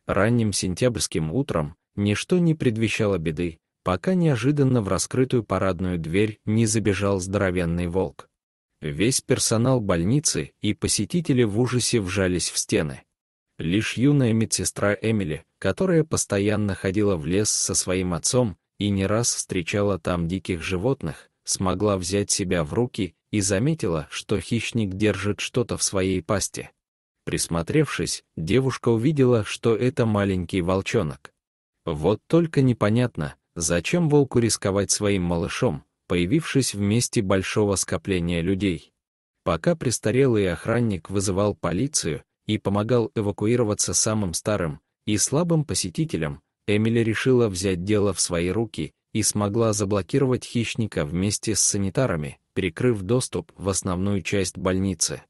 Ранним сентябрьским утром ничто не предвещало беды, пока неожиданно в раскрытую парадную дверь не забежал здоровенный волк. Весь персонал больницы и посетители в ужасе вжались в стены. Лишь юная медсестра Эмили, которая постоянно ходила в лес со своим отцом и не раз встречала там диких животных, смогла взять себя в руки и заметила, что хищник держит что-то в своей пасти. Присмотревшись, девушка увидела, что это маленький волчонок. Вот только непонятно, зачем волку рисковать своим малышом, появившись в месте большого скопления людей. Пока престарелый охранник вызывал полицию и помогал эвакуироваться самым старым и слабым посетителям, Эмили решила взять дело в свои руки и смогла заблокировать хищника вместе с санитарами, перекрыв доступ в основную часть больницы.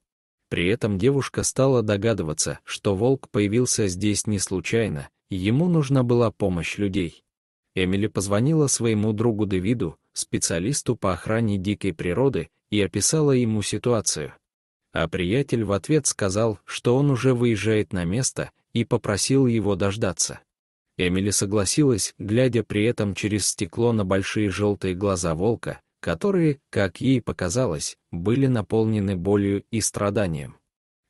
При этом девушка стала догадываться, что волк появился здесь не случайно, и ему нужна была помощь людей. Эмили позвонила своему другу Дэвиду, специалисту по охране дикой природы, и описала ему ситуацию. А приятель в ответ сказал, что он уже выезжает на место, и попросил его дождаться. Эмили согласилась, глядя при этом через стекло на большие желтые глаза волка, которые, как ей показалось, были наполнены болью и страданием.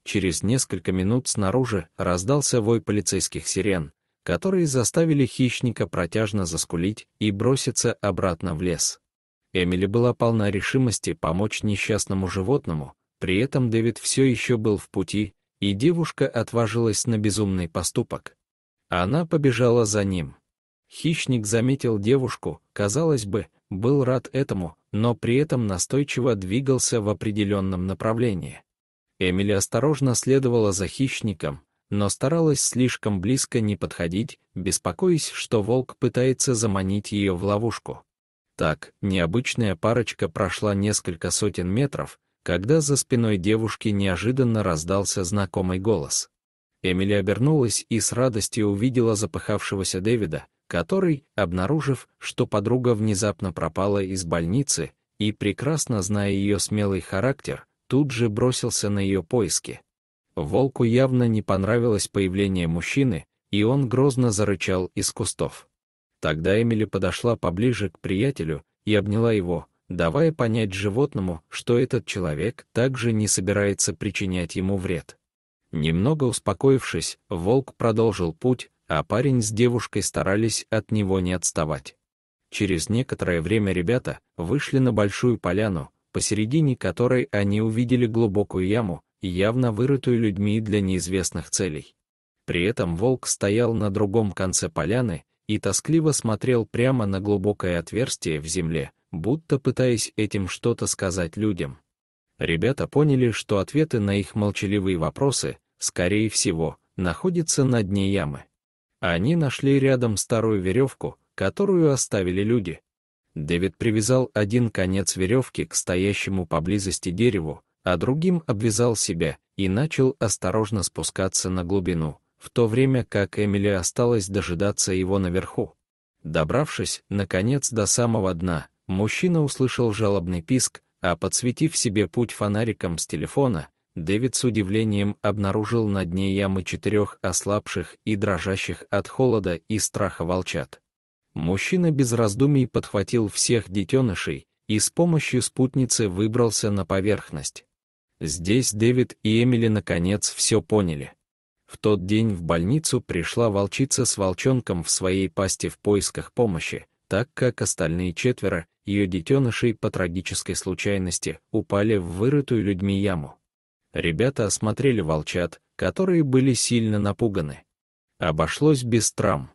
Через несколько минут снаружи раздался вой полицейских сирен, которые заставили хищника протяжно заскулить и броситься обратно в лес. Эмили была полна решимости помочь несчастному животному, при этом Дэвид все еще был в пути, и девушка отважилась на безумный поступок. Она побежала за ним. Хищник заметил девушку, казалось бы, был рад этому, но при этом настойчиво двигался в определенном направлении. Эмили осторожно следовала за хищником, но старалась слишком близко не подходить, беспокоясь, что волк пытается заманить ее в ловушку. Так, необычная парочка прошла несколько сотен метров, когда за спиной девушки неожиданно раздался знакомый голос. Эмили обернулась и с радостью увидела запыхавшегося Дэвида, который, обнаружив, что подруга внезапно пропала из больницы и, прекрасно зная ее смелый характер, тут же бросился на ее поиски. Волку явно не понравилось появление мужчины, и он грозно зарычал из кустов. Тогда Эмили подошла поближе к приятелю и обняла его, давая понять животному, что этот человек также не собирается причинять ему вред. Немного успокоившись, волк продолжил путь, а парень с девушкой старались от него не отставать. Через некоторое время ребята вышли на большую поляну, посередине которой они увидели глубокую яму, явно вырытую людьми для неизвестных целей. При этом волк стоял на другом конце поляны и тоскливо смотрел прямо на глубокое отверстие в земле, будто пытаясь этим что-то сказать людям. Ребята поняли, что ответы на их молчаливые вопросы, скорее всего, находятся на дне ямы. Они нашли рядом старую веревку, которую оставили люди. Дэвид привязал один конец веревки к стоящему поблизости дереву, а другим обвязал себя и начал осторожно спускаться на глубину, в то время как Эмили осталась дожидаться его наверху. Добравшись, наконец, до самого дна, мужчина услышал жалобный писк, а подсветив себе путь фонариком с телефона, Дэвид с удивлением обнаружил на дне ямы 4 ослабших и дрожащих от холода и страха волчат. Мужчина без раздумий подхватил всех детенышей и с помощью спутницы выбрался на поверхность. Здесь Дэвид и Эмили наконец все поняли. В тот день в больницу пришла волчица с волчонком в своей пасти в поисках помощи, так как остальные 4 ее детенышей по трагической случайности упали в вырытую людьми яму. Ребята осмотрели волчат, которые были сильно напуганы. Обошлось без травм.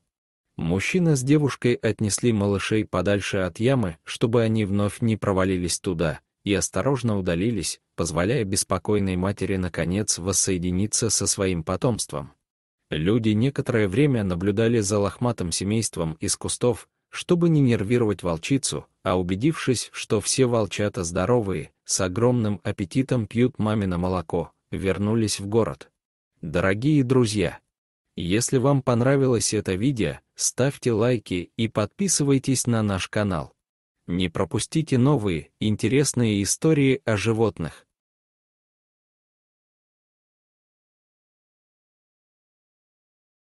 Мужчина с девушкой отнесли малышей подальше от ямы, чтобы они вновь не провалились туда, и осторожно удалились, позволяя беспокойной матери наконец воссоединиться со своим потомством. Люди некоторое время наблюдали за лохматым семейством из кустов, чтобы не нервировать волчицу, а убедившись, что все волчата здоровые, с огромным аппетитом пьют мамино молоко, вернулись в город. Дорогие друзья, если вам понравилось это видео, ставьте лайки и подписывайтесь на наш канал. Не пропустите новые, интересные истории о животных.